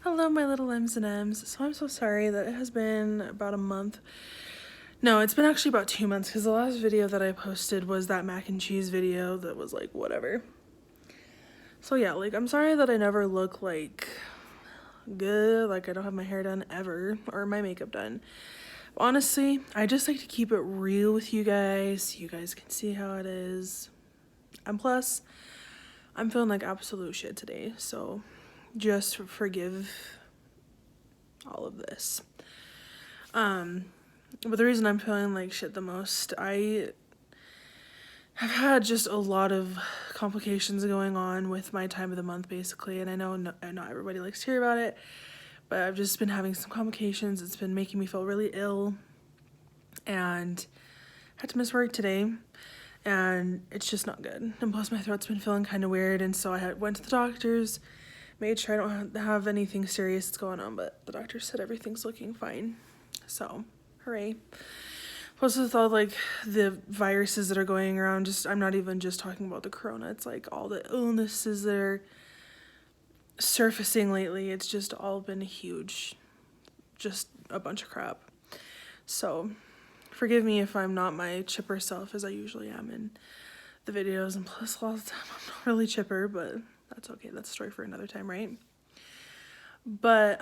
Hello, my little Ems&Ems. So I'm so sorry that it has been about a month. No, it's been actually about 2 months because the last video that I posted was that mac and cheese video that was like whatever. So yeah, like I'm sorry that I never look like good, like I don't have my hair done ever or my makeup done. Honestly, I just like to keep it real with you guys. You guys can see how it is. And plus, I'm feeling like absolute shit today, so just forgive all of this. But the reason I'm feeling like shit the most, I have had just a lot of complications going on with my time of the month, basically, and I know not everybody likes to hear about it, but I've just been having some complications. It's been making me feel really ill, and I had to miss work today, and it's just not good. And plus, my throat's been feeling kind of weird, and so went to the doctors, made sure I don't have anything serious that's going on, but the doctor said everything's looking fine. So, hooray. Plus with all like the viruses that are going around, I'm not even just talking about the corona, it's like all the illnesses that are surfacing lately. It's just all been just a bunch of crap. So forgive me if I'm not my chipper self as I usually am in the videos, and plus a lot of the time I'm not really chipper, but that's okay. That's a story for another time, right? But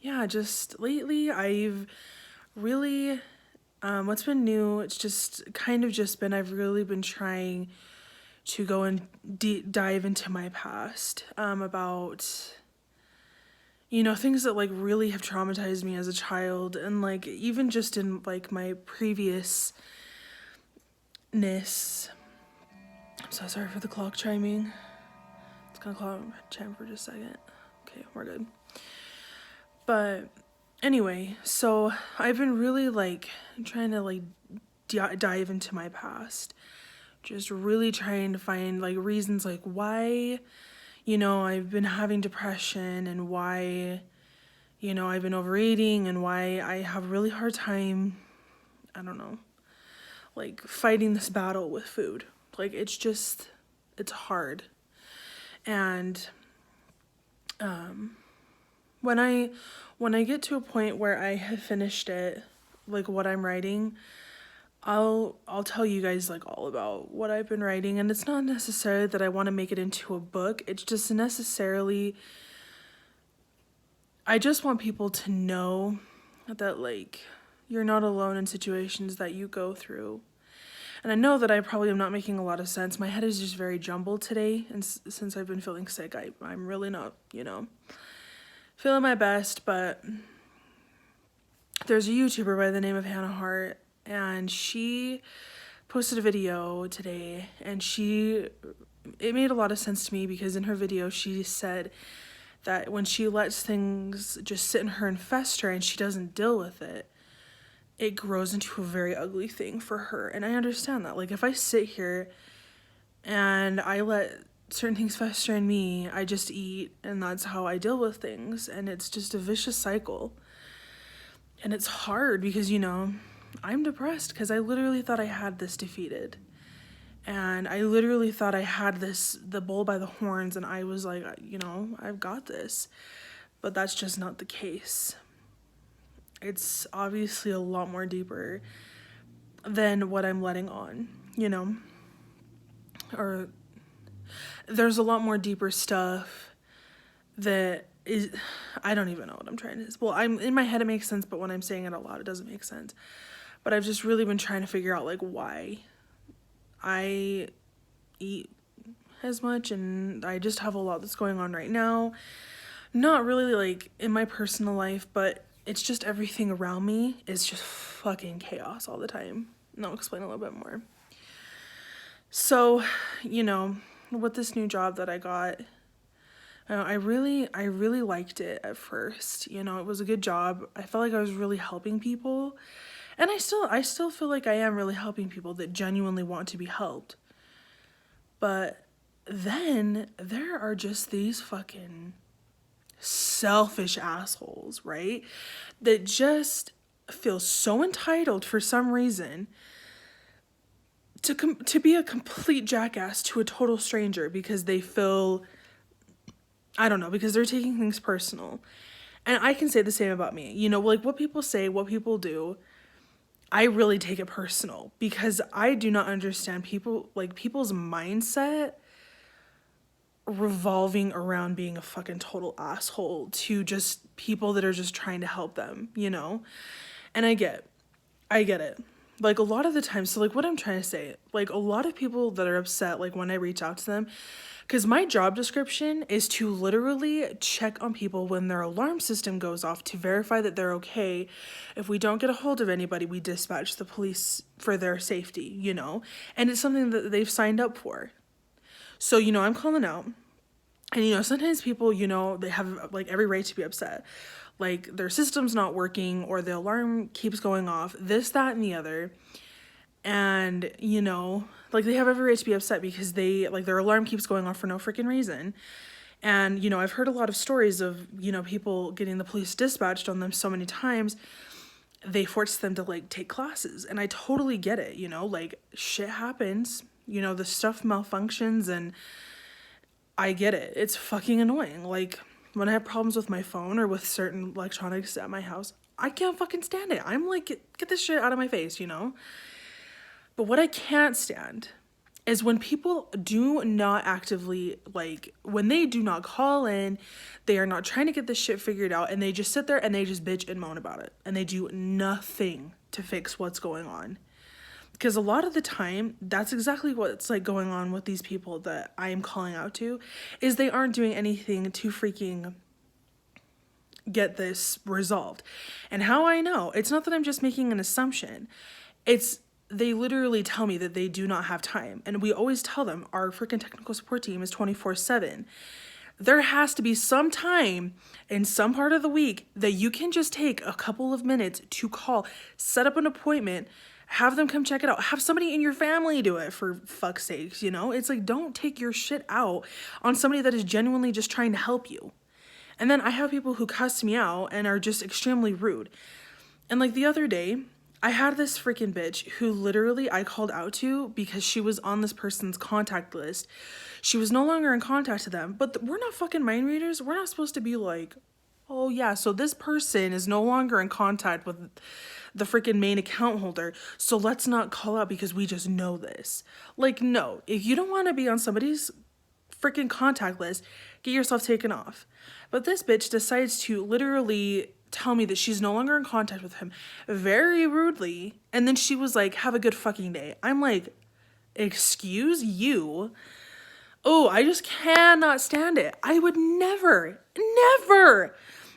yeah, just lately I've really what's been new, it's just kind of just been I've really been trying to go and dive into my past about things that like really have traumatized me as a child, and like even just in like my previousness. I'm so sorry for the clock chiming. It's gonna chime for just a second. Okay, we're good. But anyway, so I've been really like trying to like dive into my past, just really trying to find like reasons like why I've been having depression, and why I've been overeating, and why I have a really hard time, I don't know, like fighting this battle with food. Like it's hard. And when I get to a point where I have finished it, like what I'm writing, I'll tell you guys like all about what I've been writing, and it's not necessarily that I want to make it into a book. It's just necessarily I just want people to know that like you're not alone in situations that you go through. And I know that I probably am not making a lot of sense. My head is just very jumbled today, and since I've been feeling sick, I'm really not, feeling my best. But there's a YouTuber by the name of Hannah Hart, and she posted a video today, and it made a lot of sense to me, because in her video she said that when she lets things just sit in her and fester and she doesn't deal with it, it grows into a very ugly thing for her. And I understand that. Like if I sit here and I let certain things fester in me, I just eat, and that's how I deal with things, and it's just a vicious cycle. And it's hard because I'm depressed because I literally thought I had this defeated. And I literally thought I had the bull by the horns, and I was like, I've got this. But that's just not the case. It's obviously a lot more deeper than what I'm letting on, Or there's a lot more deeper stuff that is, I don't even know what I'm trying to say. Well, I'm in my head, it makes sense, but when I'm saying it out loud, it doesn't make sense. But I've just really been trying to figure out like why I eat as much, and I just have a lot that's going on right now. Not really like in my personal life, but it's just everything around me is just fucking chaos all the time. And I'll explain a little bit more. So, with this new job that I got, I really liked it at first. It was a good job. I felt like I was really helping people. And I still feel like I am really helping people that genuinely want to be helped. But then there are just these fucking selfish assholes, right? That just feel so entitled for some reason to be a complete jackass to a total stranger because they feel I don't know, because they're taking things personal. And I can say the same about me. You know, like what people say, what people do, I really take it personal because I do not understand people, like people's mindset revolving around being a fucking total asshole to just people that are just trying to help them, you know? And I get it. Like a lot of the time, so like what I'm trying to say, like a lot of people that are upset, like when I reach out to them, because my job description is to literally check on people when their alarm system goes off to verify that they're okay. If we don't get a hold of anybody, we dispatch the police for their safety, you know? And it's something that they've signed up for. So, you know, I'm calling out. And, you know, sometimes people, you know, they have like every right to be upset. Like their system's not working or the alarm keeps going off, this, that, and the other. And, you know, like they have every right to be upset because they, like their alarm keeps going off for no freaking reason. And, you know, I've heard a lot of stories of, you know, people getting the police dispatched on them so many times, they force them to like take classes. And I totally get it, you know, like shit happens, you know, the stuff malfunctions and I get it. It's fucking annoying. Like when I have problems with my phone or with certain electronics at my house, I can't fucking stand it. I'm like, get this shit out of my face, you know? But what I can't stand is when people do not actively, like, when they do not call in, they are not trying to get this shit figured out, and they just sit there and they just bitch and moan about it. And they do nothing to fix what's going on. Because a lot of the time, that's exactly what's like going on with these people that I am calling out to, is they aren't doing anything to freaking get this resolved. And how I know, it's not that I'm just making an assumption. It's they literally tell me that they do not have time. And we always tell them our freaking technical support team is 24/7. There has to be some time in some part of the week that you can just take a couple of minutes to call, set up an appointment, have them come check it out. Have somebody in your family do it, for fuck's sakes, you know? It's like, don't take your shit out on somebody that is genuinely just trying to help you. And then I have people who cuss me out and are just extremely rude. And like the other day, I had this freaking bitch who literally I called out to because she was on this person's contact list. She was no longer in contact with them, but we're not fucking mind readers. We're not supposed to be like, oh yeah, so this person is no longer in contact with the freaking main account holder, so let's not call out because we just know this. Like, no, if you don't want to be on somebody's freaking contact list, get yourself taken off. But this bitch decides to literally tell me that she's no longer in contact with him very rudely, and then she was like, have a good fucking day. I'm like, excuse you? Oh, I just cannot stand it. I would never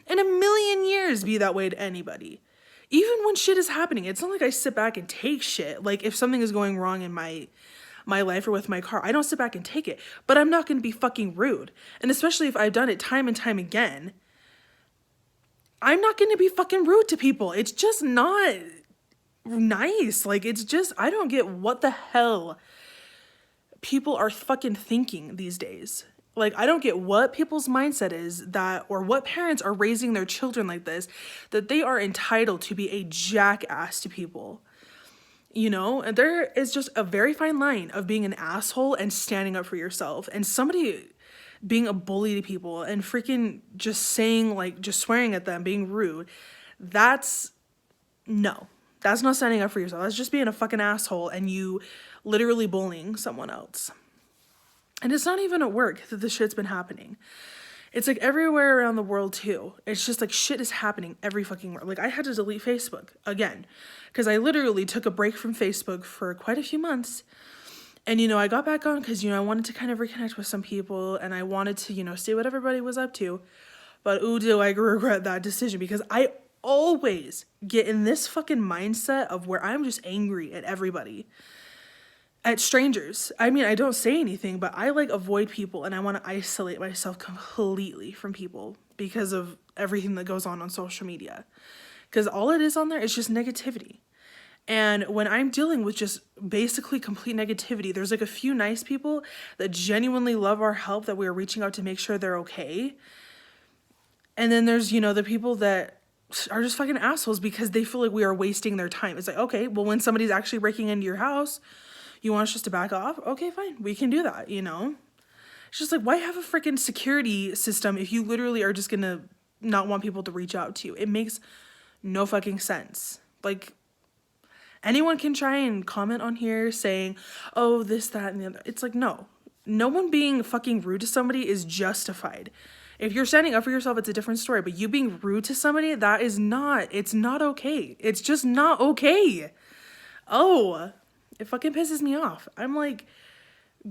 in a million years be that way to anybody. Even when shit is happening, it's not like I sit back and take shit. Like if something is going wrong in my life or with my car, I don't sit back and take it. But I'm not going to be fucking rude. And especially if I've done it time and time again, I'm not going to be fucking rude to people. It's just not nice. Like it's just, I don't get what the hell people are fucking thinking these days. Like, I don't get what people's mindset is that, or what parents are raising their children like this, that they are entitled to be a jackass to people. You know, and there is just a very fine line of being an asshole and standing up for yourself. And somebody being a bully to people and freaking just saying, like, just swearing at them, being rude, that's not standing up for yourself. That's just being a fucking asshole and you literally bullying someone else. And it's not even at work that this shit's been happening. It's like everywhere around the world too. It's just like shit is happening every fucking where. Like I had to delete Facebook again because I literally took a break from Facebook for quite a few months. And, you know, I got back on because, you know, I wanted to kind of reconnect with some people and I wanted to, you know, see what everybody was up to. But ooh, do I regret that decision because I always get in this fucking mindset of where I'm just angry at everybody. At strangers. I mean, I don't say anything, but I like avoid people and I want to isolate myself completely from people because of everything that goes on social media. Because all it is on there is just negativity. And when I'm dealing with just basically complete negativity, there's like a few nice people that genuinely love our help that we're reaching out to make sure they're okay. And then there's, you know, the people that are just fucking assholes because they feel like we are wasting their time. It's like, okay, well, when somebody's actually breaking into your house, you want us just to back off? Okay, fine. We can do that, you know? It's just like, why have a freaking security system if you literally are just gonna not want people to reach out to you? It makes no fucking sense. Like, anyone can try and comment on here saying, oh, this, that, and the other. It's like, no. No one being fucking rude to somebody is justified. If you're standing up for yourself, it's a different story. But you being rude to somebody, that is not, it's not okay. It's just not okay. Oh, it fucking pisses me off. I'm like,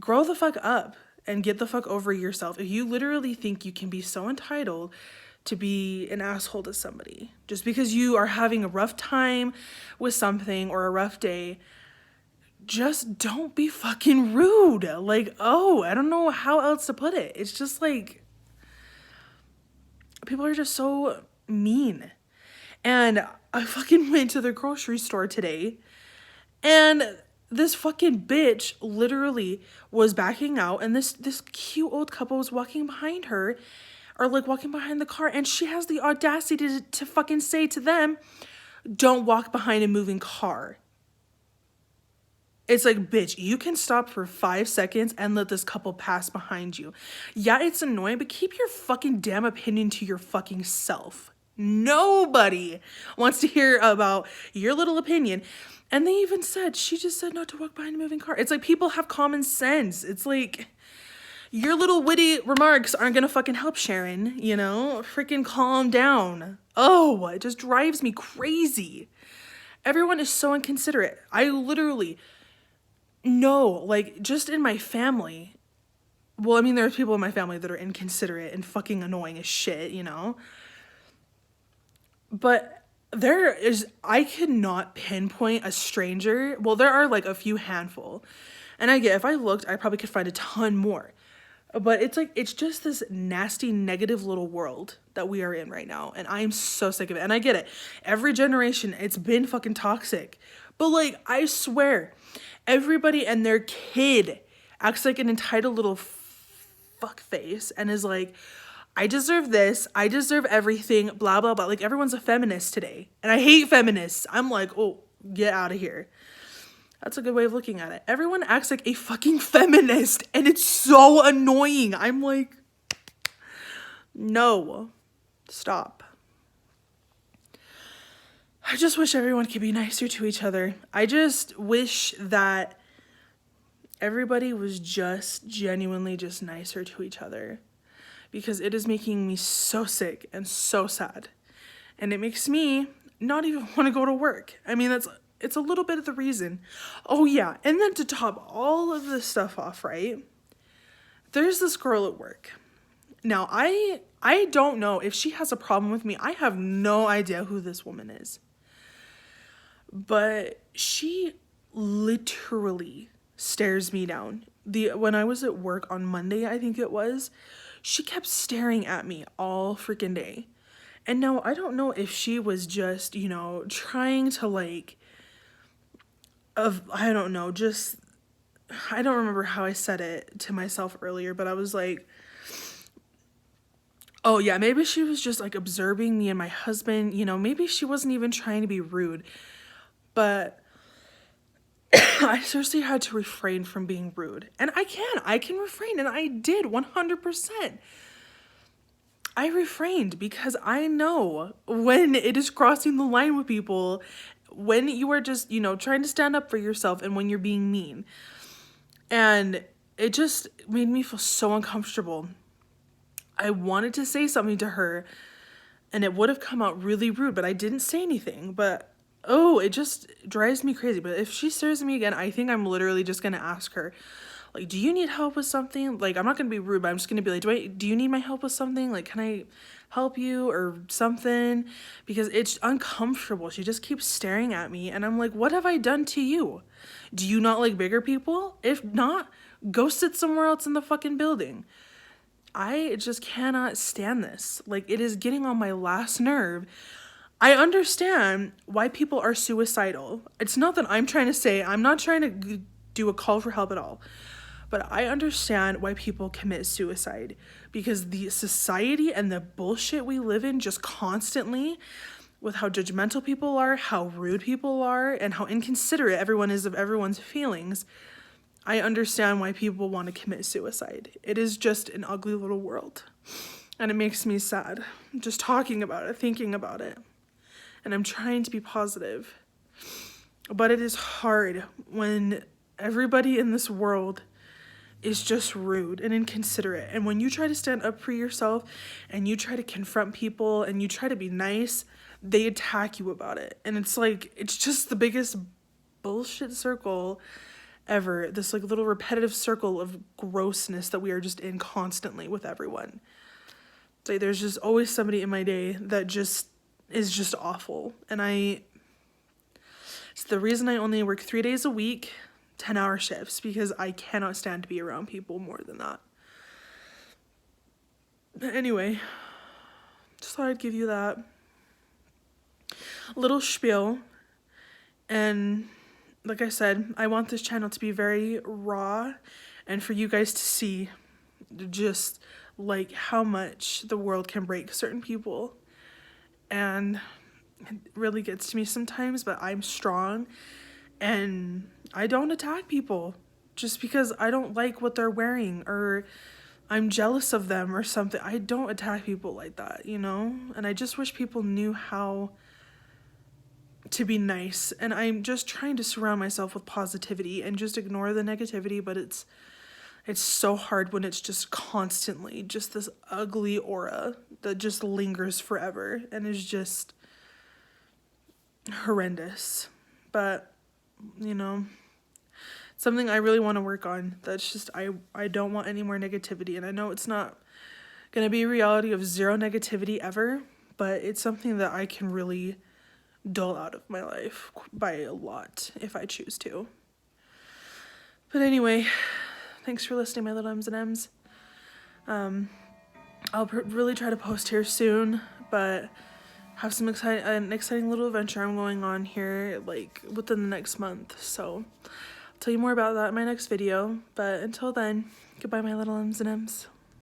grow the fuck up and get the fuck over yourself. If you literally think you can be so entitled to be an asshole to somebody just because you are having a rough time with something or a rough day, just don't be fucking rude. Like, oh, I don't know how else to put it. It's just like, people are just so mean. And I fucking went to the grocery store today, and this fucking bitch literally was backing out, and this cute old couple was walking behind her, or like walking behind the car, and she has the audacity to fucking say to them, don't walk behind a moving car. It's like, bitch, you can stop for 5 seconds and let this couple pass behind you. Yeah, it's annoying, but keep your fucking damn opinion to your fucking self. Nobody wants to hear about your little opinion. And they even said, she just said not to walk behind a moving car. It's like, people have common sense. It's like, your little witty remarks aren't gonna fucking help, Sharon, you know? Freaking calm down. Oh, it just drives me crazy. Everyone is so inconsiderate. I literally know, like, just in my family, well, I mean, there's people in my family that are inconsiderate and fucking annoying as shit, you know? But there is, I could not pinpoint a stranger. Well, there are like a few handful. And I get, if I looked, I probably could find a ton more. But it's like, it's just this nasty, negative little world that we are in right now. And I am so sick of it. And I get it. Every generation, it's been fucking toxic. But like, I swear, everybody and their kid acts like an entitled little fuckface and is like, I deserve this, I deserve everything, blah, blah, blah. Like, everyone's a feminist today. And I hate feminists. I'm like, oh, get out of here. That's a good way of looking at it. Everyone acts like a fucking feminist, and it's so annoying. I'm like, no, stop. I just wish everyone could be nicer to each other. I just wish that everybody was just genuinely just nicer to each other, because it is making me so sick and so sad. And it makes me not even want to go to work. I mean, it's a little bit of the reason. Oh yeah, and then to top all of this stuff off, right? There's this girl at work. Now, I don't know if she has a problem with me. I have no idea who this woman is. But she literally stares me down. When I was at work on Monday, I think it was, she kept staring at me all freaking day. And now I don't know if she was just, you know, trying to like, I don't know, just, I don't remember how I said it to myself earlier, but I was like, oh yeah, maybe she was just like observing me and my husband, you know, maybe she wasn't even trying to be rude, but I seriously had to refrain from being rude. And I can refrain, and I did 100%. I refrained because I know when it is crossing the line with people, when you are just, you know, trying to stand up for yourself, and when you're being mean. And it just made me feel so uncomfortable. I wanted to say something to her, and it would have come out really rude, but I didn't say anything. But oh, it just drives me crazy. But if she stares at me again, I think I'm literally just gonna ask her, like, do you need help with something? Like, I'm not gonna be rude, but I'm just gonna be like, do you need my help with something? Like, can I help you or something? Because it's uncomfortable. She just keeps staring at me, and I'm like, what have I done to you? Do you not like bigger people? If not, go sit somewhere else in the fucking building. I just cannot stand this. Like, it is getting on my last nerve. I understand why people are suicidal. It's not that I'm trying to say, I'm not trying to do a call for help at all. But I understand why people commit suicide, because the society and the bullshit we live in just constantly, with how judgmental people are, how rude people are, and how inconsiderate everyone is of everyone's feelings, I understand why people want to commit suicide. It is just an ugly little world. And it makes me sad just talking about it, thinking about it. And I'm trying to be positive. But it is hard when everybody in this world is just rude and inconsiderate. And when you try to stand up for yourself and you try to confront people and you try to be nice, they attack you about it. And it's like, it's just the biggest bullshit circle ever. This like little repetitive circle of grossness that we are just in constantly with everyone. It's like there's just always somebody in my day that just is just awful. And it's the reason I only work 3 days a week, 10-hour shifts, because I cannot stand to be around people more than that. But anyway, just thought I'd give you that little spiel. And like I said, I want this channel to be very raw and for you guys to see just like how much the world can break certain people. And it really gets to me sometimes, but I'm strong and I don't attack people just because I don't like what they're wearing or I'm jealous of them or something. I don't attack people like that, you know? And I just wish people knew how to be nice. And I'm just trying to surround myself with positivity and just ignore the negativity, but it's so hard when it's just constantly just this ugly aura that just lingers forever and is just horrendous. But, you know, something I really want to work on. That's just, I don't want any more negativity. And I know it's not going to be a reality of zero negativity ever, but it's something that I can really dull out of my life by a lot if I choose to. But anyway, thanks for listening, my little Ems&Ems. I'll really try to post here soon, but have an exciting little adventure I'm going on here like within the next month. So I'll tell you more about that in my next video. But until then, goodbye, my little Ems&Ems.